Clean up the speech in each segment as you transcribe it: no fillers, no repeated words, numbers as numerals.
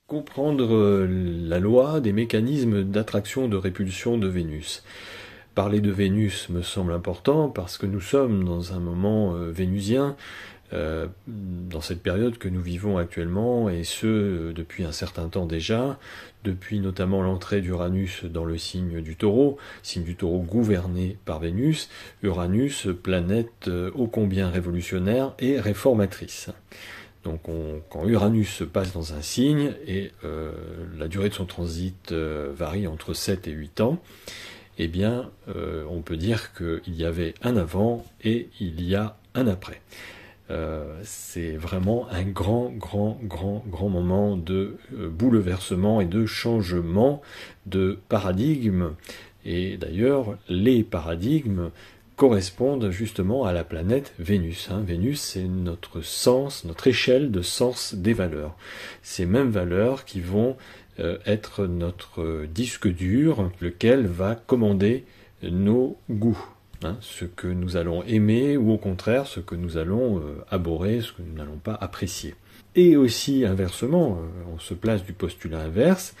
comprendre la loi des mécanismes d'attraction, de répulsion de Vénus. Parler de Vénus me semble important parce que nous sommes dans un moment vénusien, dans cette période que nous vivons actuellement, et ce depuis un certain temps déjà, depuis notamment l'entrée d'Uranus dans le signe du Taureau gouverné par Vénus, Uranus, planète ô combien révolutionnaire et réformatrice. Donc quand Uranus passe dans un signe, et la durée de son transit varie entre 7 et 8 ans, eh bien on peut dire qu'il y avait un avant et il y a un après. C'est vraiment un grand moment de bouleversement et de changement de paradigme. Et d'ailleurs, les paradigmes correspondent justement à la planète Vénus. Vénus, c'est notre sens, notre échelle de sens des valeurs. Ces mêmes valeurs qui vont être notre disque dur, lequel va commander nos goûts. Ce que nous allons aimer ou au contraire ce que nous allons abhorrer, ce que nous n'allons pas apprécier. Et aussi inversement, on se place du postulat inverse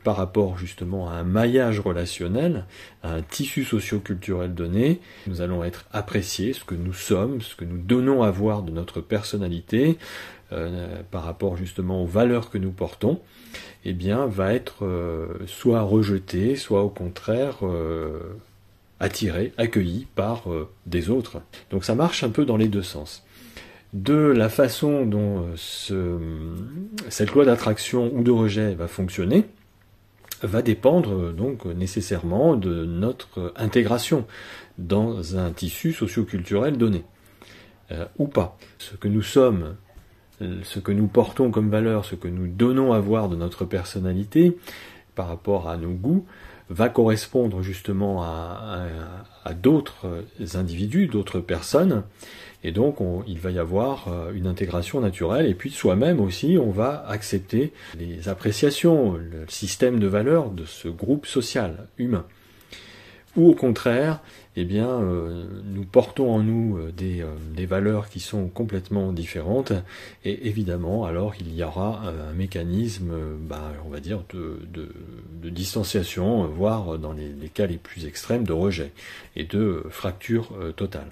par rapport justement à un maillage relationnel, à un tissu socio-culturel donné. Nous allons être appréciés, ce que nous sommes, ce que nous donnons à voir de notre personnalité par rapport justement aux valeurs que nous portons, eh bien va être soit rejeté, soit au contraire attiré, accueilli par des autres. Donc ça marche un peu dans les deux sens. De la façon dont cette loi d'attraction ou de rejet va fonctionner, va dépendre donc nécessairement de notre intégration dans un tissu socio-culturel donné, ou pas. Ce que nous sommes, ce que nous portons comme valeur, ce que nous donnons à voir de notre personnalité par rapport à nos goûts, va correspondre justement à d'autres individus, d'autres personnes, et donc il va y avoir une intégration naturelle, et puis soi-même aussi on va accepter les appréciations, le système de valeurs de ce groupe social humain. Ou au contraire, eh bien, nous portons en nous des valeurs qui sont complètement différentes, et évidemment, alors il y aura un mécanisme, on va dire, de distanciation, voire dans les cas les plus extrêmes, de rejet et de fracture totale.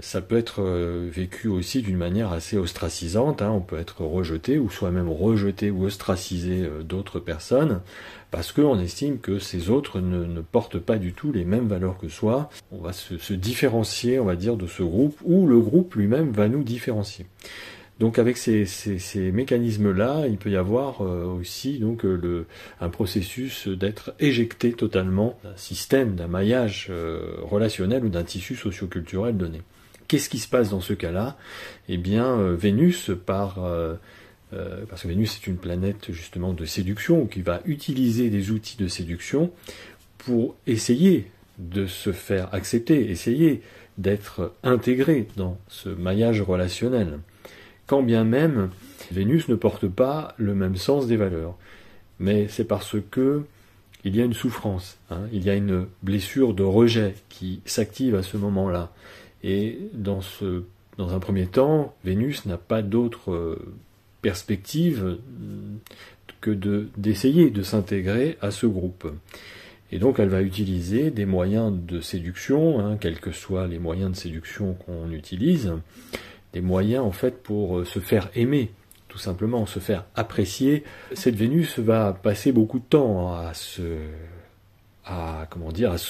Ça peut être vécu aussi d'une manière assez ostracisante, on peut être rejeté, ou soi-même rejeté ou ostracisé d'autres personnes, parce qu'on estime que ces autres ne portent pas du tout les mêmes valeurs que soi. On va se différencier, on va dire, de ce groupe, ou le groupe lui-même va nous différencier. Donc avec ces mécanismes-là, il peut y avoir aussi donc un processus d'être éjecté totalement d'un système, d'un maillage relationnel ou d'un tissu socio-culturel donné. Qu'est-ce qui se passe dans ce cas-là ? Eh bien, Vénus, parce que Vénus est une planète justement de séduction, qui va utiliser des outils de séduction pour essayer de se faire accepter, essayer d'être intégré dans ce maillage relationnel. Quand bien même Vénus ne porte pas le même sens des valeurs. Mais c'est parce que il y a une souffrance, il y a une blessure de rejet qui s'active à ce moment-là. Et dans un premier temps, Vénus n'a pas d'autre perspective que d'essayer de s'intégrer à ce groupe. Et donc elle va utiliser des moyens de séduction, quels que soient les moyens de séduction qu'on utilise, des moyens en fait pour se faire aimer, tout simplement, se faire apprécier. Cette Vénus va passer beaucoup de temps à se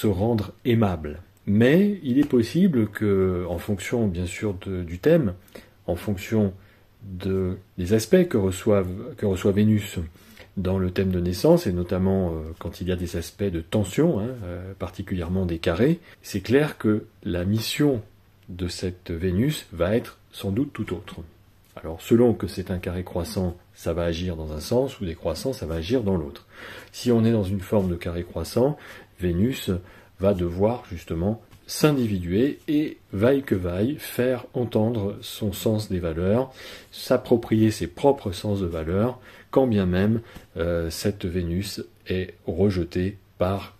rendre aimable. Mais il est possible que, en fonction bien sûr du thème, en fonction des aspects que reçoit Vénus dans le thème de naissance, et notamment quand il y a des aspects de tension, particulièrement des carrés, c'est clair que la mission de cette Vénus va être sans doute tout autre. Alors selon que c'est un carré croissant, ça va agir dans un sens, ou décroissant, ça va agir dans l'autre. Si on est dans une forme de carré croissant, Vénus va devoir justement s'individuer et, vaille que vaille, faire entendre son sens des valeurs, s'approprier ses propres sens de valeurs, quand bien même cette Vénus est rejetée par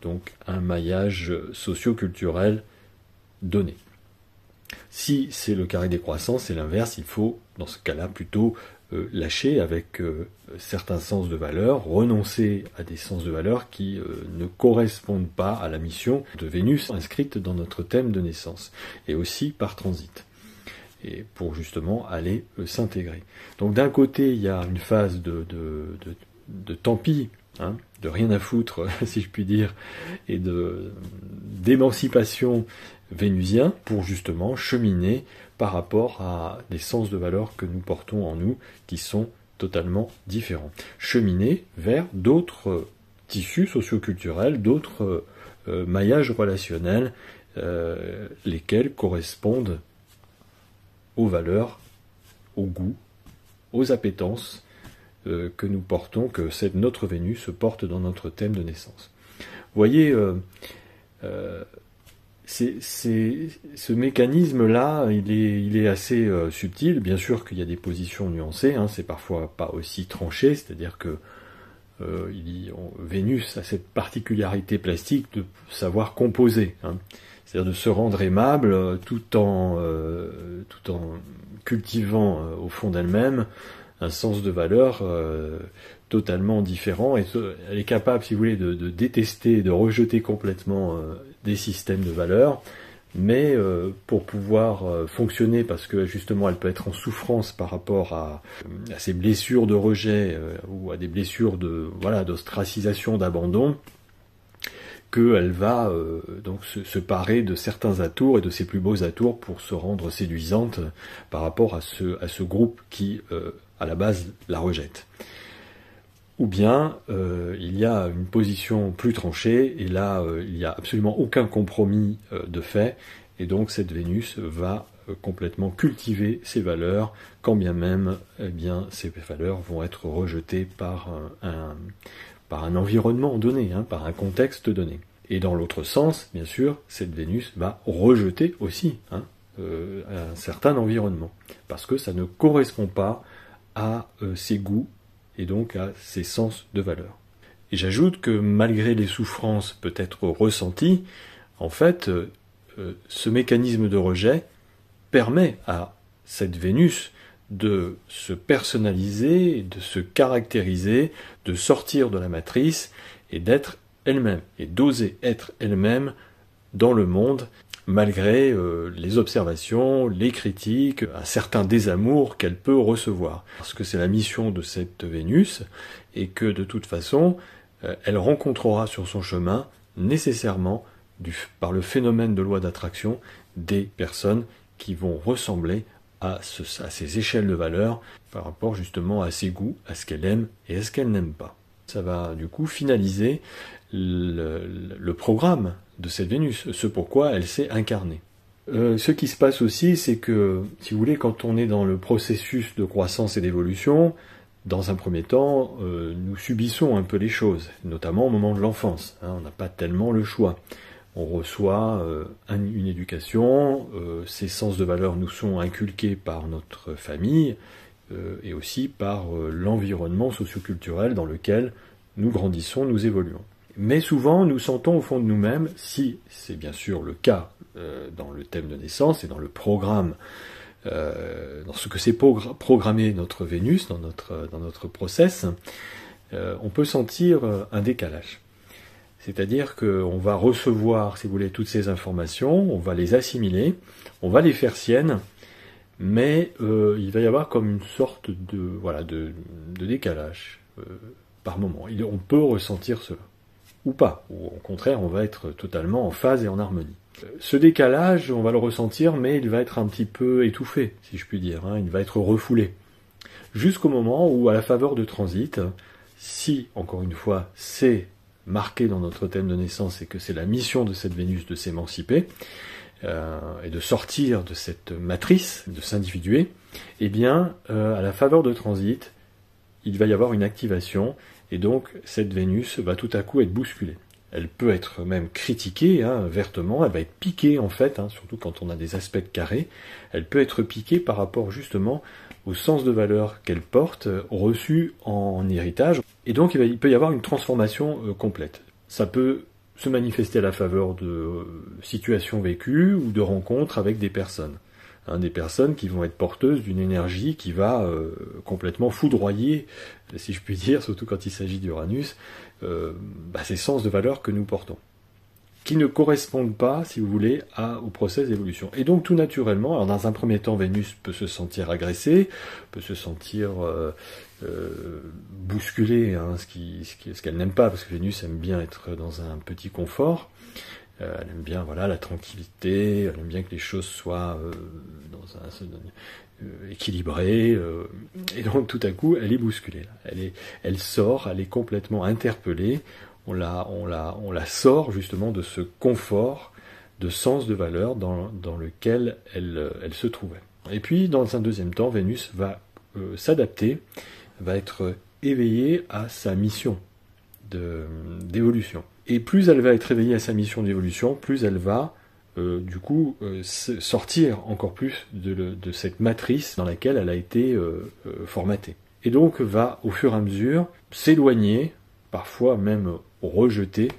donc un maillage socio-culturel donné. Si c'est le carré décroissant, c'est l'inverse, il faut dans ce cas-là plutôt lâcher avec certains sens de valeur, renoncer à des sens de valeur qui ne correspondent pas à la mission de Vénus inscrite dans notre thème de naissance, et aussi par transit, et pour justement aller s'intégrer. Donc d'un côté, il y a une phase de tant pis, hein, de rien à foutre, si je puis dire, et d'émancipation vénusien pour justement cheminer par rapport à des sens de valeur que nous portons en nous qui sont totalement différents. Cheminer vers d'autres tissus socioculturels, d'autres maillages relationnels, lesquels correspondent aux valeurs, aux goûts, aux appétences que nous portons, que notre Vénus porte dans notre thème de naissance. Vous voyez, ce mécanisme-là, il est assez subtil. Bien sûr qu'il y a des positions nuancées, hein, c'est parfois pas aussi tranché, c'est-à-dire que Vénus a cette particularité plastique de savoir composer, hein, c'est-à-dire de se rendre aimable tout en cultivant au fond d'elle-même un sens de valeur totalement différent, et elle est capable, si vous voulez, de détester, de rejeter complètement des systèmes de valeurs, mais pour pouvoir fonctionner, parce que justement elle peut être en souffrance par rapport à ces blessures de rejet ou à des blessures d'ostracisation, d'abandon, qu'elle va donc se parer de certains atours et de ses plus beaux atours pour se rendre séduisante par rapport à ce groupe qui à la base la rejette. Ou bien il y a une position plus tranchée, et là il n'y a absolument aucun compromis de fait, et donc cette Vénus va complètement cultiver ses valeurs, quand bien même ces valeurs vont être rejetées par un environnement donné, hein, par un contexte donné. Et dans l'autre sens, bien sûr, cette Vénus va rejeter aussi un certain environnement, parce que ça ne correspond pas à ses goûts, et donc à ses sens de valeur. Et j'ajoute que malgré les souffrances peut-être ressenties, en fait, ce mécanisme de rejet permet à cette Vénus de se personnaliser, de se caractériser, de sortir de la matrice et d'être elle-même, et d'oser être elle-même dans le monde, malgré les observations, les critiques, un certain désamour qu'elle peut recevoir. Parce que c'est la mission de cette Vénus, et que de toute façon, elle rencontrera sur son chemin, nécessairement, par le phénomène de loi d'attraction, des personnes qui vont ressembler à ces échelles de valeur, par rapport justement à ses goûts, à ce qu'elle aime et à ce qu'elle n'aime pas. Ça va du coup finaliser le programme de cette Vénus, ce pourquoi elle s'est incarnée. Ce qui se passe aussi, c'est que, si vous voulez, quand on est dans le processus de croissance et d'évolution, dans un premier temps, nous subissons un peu les choses, notamment au moment de l'enfance, hein, on n'a pas tellement le choix. On reçoit une éducation, ces sens de valeur nous sont inculqués par notre famille, et aussi par l'environnement socioculturel dans lequel nous grandissons, nous évoluons. Mais souvent, nous sentons au fond de nous-mêmes, si c'est bien sûr le cas dans le thème de naissance et dans le programme, dans ce que c'est programmé notre Vénus, dans notre process, on peut sentir un décalage. C'est-à-dire qu'on va recevoir, si vous voulez, toutes ces informations, on va les assimiler, on va les faire siennes, mais il va y avoir comme une sorte de décalage par moment. On peut ressentir cela, ou pas, ou au contraire, on va être totalement en phase et en harmonie. Ce décalage, on va le ressentir, mais il va être un petit peu étouffé, si je puis dire, hein, il va être refoulé. Jusqu'au moment où, à la faveur de transit, si, encore une fois, c'est marqué dans notre thème de naissance et que c'est la mission de cette Vénus de s'émanciper, et de sortir de cette matrice, de s'individuer, eh bien, à la faveur de transit, il va y avoir une activation, et donc cette Vénus va tout à coup être bousculée. Elle peut être même critiquée, hein, vertement, elle va être piquée en fait, hein, surtout quand on a des aspects carrés, elle peut être piquée par rapport justement au sens de valeur qu'elle porte, reçu en héritage, et donc il peut y avoir une transformation complète. Ça peut se manifester à la faveur de situations vécues ou de rencontres avec des personnes. des personnes qui vont être porteuses d'une énergie qui va complètement foudroyer, si je puis dire, surtout quand il s'agit d'Uranus, ces sens de valeur que nous portons, qui ne correspondent pas, si vous voulez, au process d'évolution. Et donc tout naturellement, alors dans un premier temps, Vénus peut se sentir agressée, peut se sentir bousculée, ce qu'elle n'aime pas, parce que Vénus aime bien être dans un petit confort. Elle aime bien la tranquillité, elle aime bien que les choses soient équilibrées, et donc tout à coup elle est bousculée. Elle sort, elle est complètement interpellée. On la sort justement de ce confort de sens de valeur dans lequel elle se trouvait. Et puis dans un deuxième temps, Vénus va s'adapter, va être éveillée à sa mission d'évolution. Et plus elle va être réveillée à sa mission d'évolution, plus elle va sortir encore plus de cette matrice dans laquelle elle a été formatée. Et donc va au fur et à mesure s'éloigner, parfois même rejeter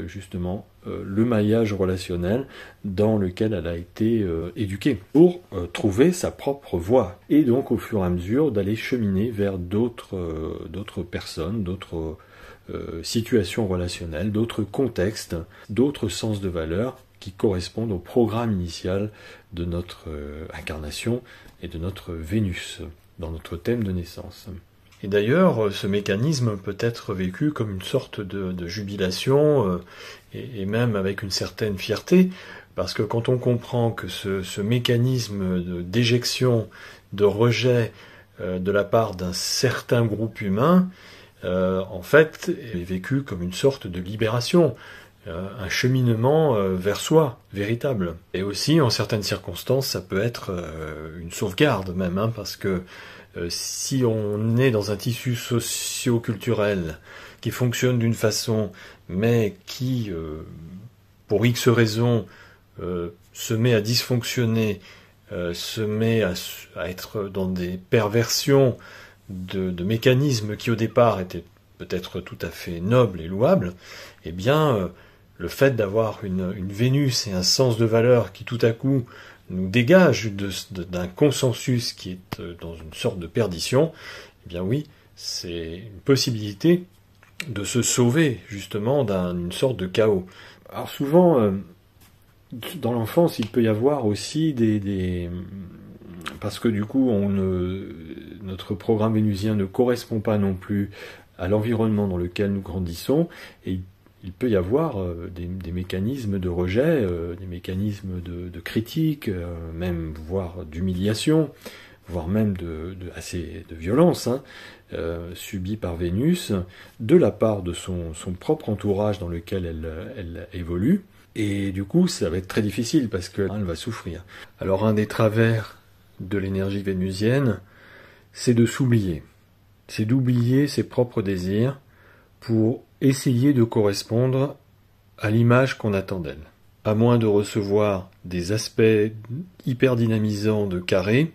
justement le maillage relationnel dans lequel elle a été éduquée, pour trouver sa propre voie. Et donc au fur et à mesure d'aller cheminer vers d'autres personnes, d'autres situations relationnelles, d'autres contextes, d'autres sens de valeur qui correspondent au programme initial de notre incarnation et de notre Vénus, dans notre thème de naissance. Et d'ailleurs, ce mécanisme peut être vécu comme une sorte de jubilation, et même avec une certaine fierté, parce que quand on comprend que ce mécanisme d'éjection, de rejet de la part d'un certain groupe humain, en fait, est vécu comme une sorte de libération, un cheminement vers soi, véritable. Et aussi, en certaines circonstances, ça peut être une sauvegarde même, parce que si on est dans un tissu socio-culturel qui fonctionne d'une façon, mais qui, pour X raisons, se met à dysfonctionner, se met à être dans des perversions de mécanismes qui au départ étaient peut-être tout à fait nobles et louables, eh bien, le fait d'avoir une Vénus et un sens de valeur qui tout à coup nous dégage d'un consensus qui est dans une sorte de perdition, eh bien oui, c'est une possibilité de se sauver justement d'une sorte de chaos. Alors souvent, dans l'enfance, il peut y avoir aussi parce que du coup, notre programme vénusien ne correspond pas non plus à l'environnement dans lequel nous grandissons, et il peut y avoir des mécanismes de rejet, des mécanismes de critique, même voire d'humiliation, voire même de violence, subie par Vénus, de la part de son propre entourage dans lequel elle évolue. Et du coup, ça va être très difficile parce qu'elle va souffrir. Alors un des travers de l'énergie vénusienne, c'est de s'oublier. C'est d'oublier ses propres désirs pour essayer de correspondre à l'image qu'on attend d'elle. À moins de recevoir des aspects hyper dynamisants de carré,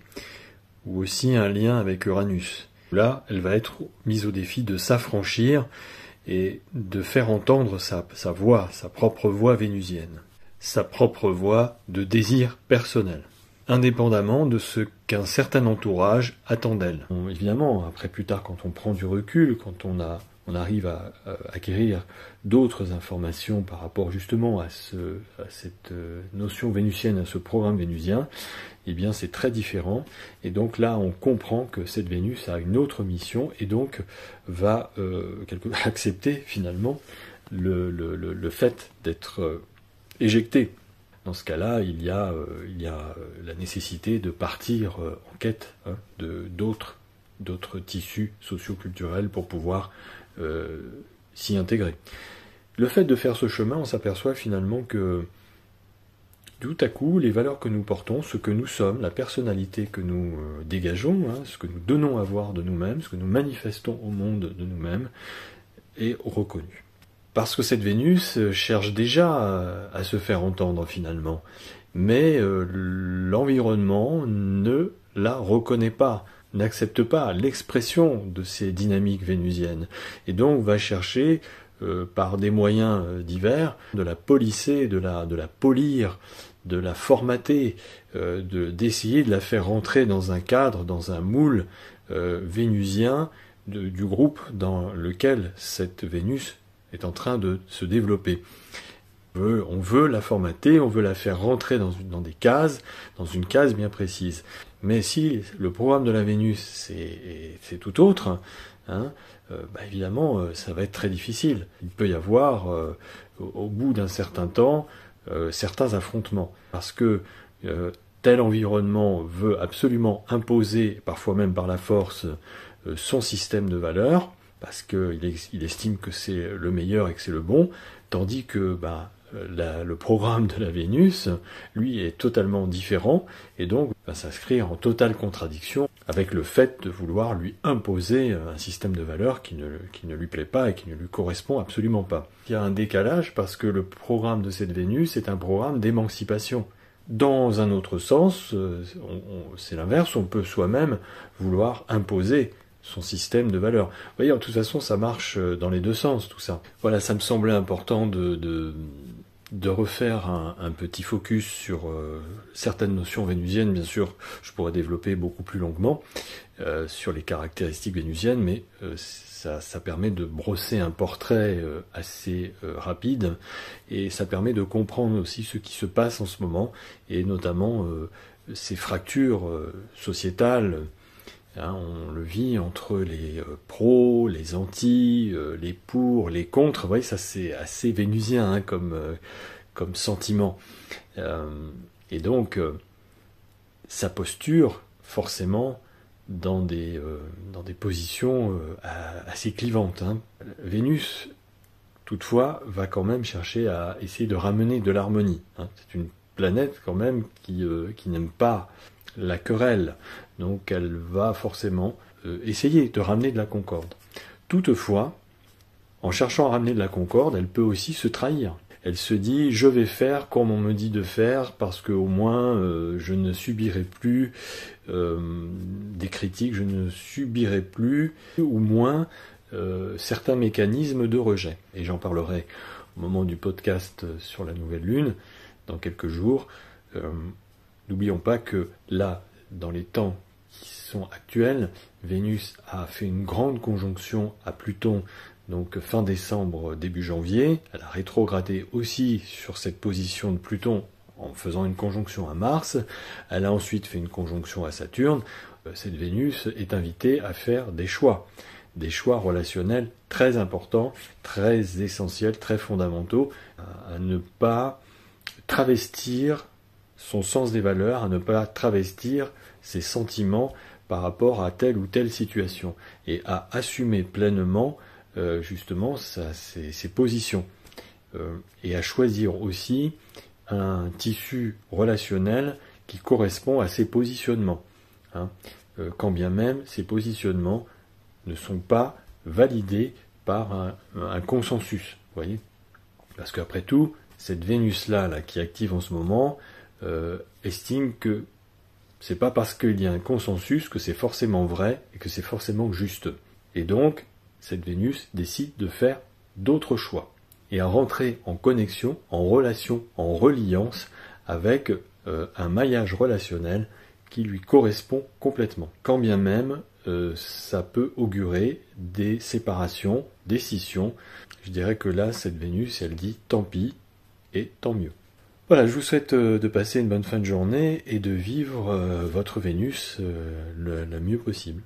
ou aussi un lien avec Uranus. Là, elle va être mise au défi de s'affranchir et de faire entendre sa voix, sa propre voix vénusienne, sa propre voix de désir personnel, indépendamment de ce qu'un certain entourage attend d'elle. Bon, évidemment, après plus tard, quand on prend du recul, quand on arrive à acquérir d'autres informations par rapport justement à cette notion vénusienne, à ce programme vénusien, eh bien c'est très différent. Et donc là, on comprend que cette Vénus a une autre mission et donc va accepter finalement le fait d'être éjecté. Dans ce cas-là, il y a la nécessité de partir en quête d'autres tissus socio-culturels pour pouvoir s'y intégrer. Le fait de faire ce chemin, on s'aperçoit finalement que tout à coup, les valeurs que nous portons, ce que nous sommes, la personnalité que nous dégageons, ce que nous donnons à voir de nous-mêmes, ce que nous manifestons au monde de nous-mêmes, est reconnu. Parce que cette Vénus cherche déjà à se faire entendre finalement, mais l'environnement ne la reconnaît pas, n'accepte pas l'expression de ces dynamiques vénusiennes, et donc va chercher par des moyens divers de la polisser, de la polir, de la formater, d'essayer de la faire rentrer dans un cadre, dans un moule vénusien du groupe dans lequel cette Vénus est en train de se développer. On veut la formater, on veut la faire rentrer dans des cases, dans une case bien précise. Mais si le programme de la Vénus c'est tout autre, hein, évidemment ça va être très difficile. Il peut y avoir au bout d'un certain temps certains affrontements, parce que tel environnement veut absolument imposer, parfois même par la force, son système de valeurs, parce qu'il estime que c'est le meilleur et que c'est le bon, tandis que le programme de la Vénus, lui, est totalement différent, et donc s'inscrire en totale contradiction avec le fait de vouloir lui imposer un système de valeurs qui ne lui plaît pas et qui ne lui correspond absolument pas. Il y a un décalage parce que le programme de cette Vénus est un programme d'émancipation. Dans un autre sens, c'est l'inverse, on peut soi-même vouloir imposer son système de valeurs. Vous voyez, de toute façon, ça marche dans les deux sens, tout ça. Voilà, ça me semblait important de refaire un petit focus sur certaines notions vénusiennes. Bien sûr, je pourrais développer beaucoup plus longuement sur les caractéristiques vénusiennes, mais ça permet de brosser un portrait assez rapide, et ça permet de comprendre aussi ce qui se passe en ce moment, et notamment ces fractures sociétales. Hein, on le vit entre les pros, les anti, les pour, les contre. Vous voyez, ça c'est assez vénusien comme sentiment. Et donc, sa posture, forcément, dans des positions assez clivantes. Hein. Vénus, toutefois, va quand même chercher à essayer de ramener de l'harmonie. Hein. C'est une planète quand même qui n'aime pas la querelle, donc elle va forcément essayer de ramener de la concorde. Toutefois, en cherchant à ramener de la concorde, elle peut aussi se trahir. Elle se dit, je vais faire comme on me dit de faire, parce qu'au moins je ne subirai plus des critiques, je ne subirai plus, ou moins, certains mécanismes de rejet. Et j'en parlerai au moment du podcast sur la nouvelle lune, dans quelques jours. N'oublions pas que là, dans les temps qui sont actuels, Vénus a fait une grande conjonction à Pluton, donc fin décembre, début janvier. Elle a rétrogradé aussi sur cette position de Pluton en faisant une conjonction à Mars. Elle a ensuite fait une conjonction à Saturne. Cette Vénus est invitée à faire des choix relationnels très importants, très essentiels, très fondamentaux, à ne pas travestir son sens des valeurs, à ne pas travestir ses sentiments par rapport à telle ou telle situation, et à assumer pleinement justement ses positions, et à choisir aussi un tissu relationnel qui correspond à ses positionnements, hein, quand bien même ces positionnements ne sont pas validés par un consensus, vous voyez, parce qu'après tout, cette Vénus-là qui est active en ce moment, estime que c'est pas parce qu'il y a un consensus que c'est forcément vrai et que c'est forcément juste. Et donc, cette Vénus décide de faire d'autres choix et à rentrer en connexion, en relation, en reliance avec un maillage relationnel qui lui correspond complètement. Quand bien même, ça peut augurer des séparations, des scissions. Je dirais que là, cette Vénus, elle dit tant pis et tant mieux. Voilà, je vous souhaite de passer une bonne fin de journée et de vivre votre Vénus le mieux possible.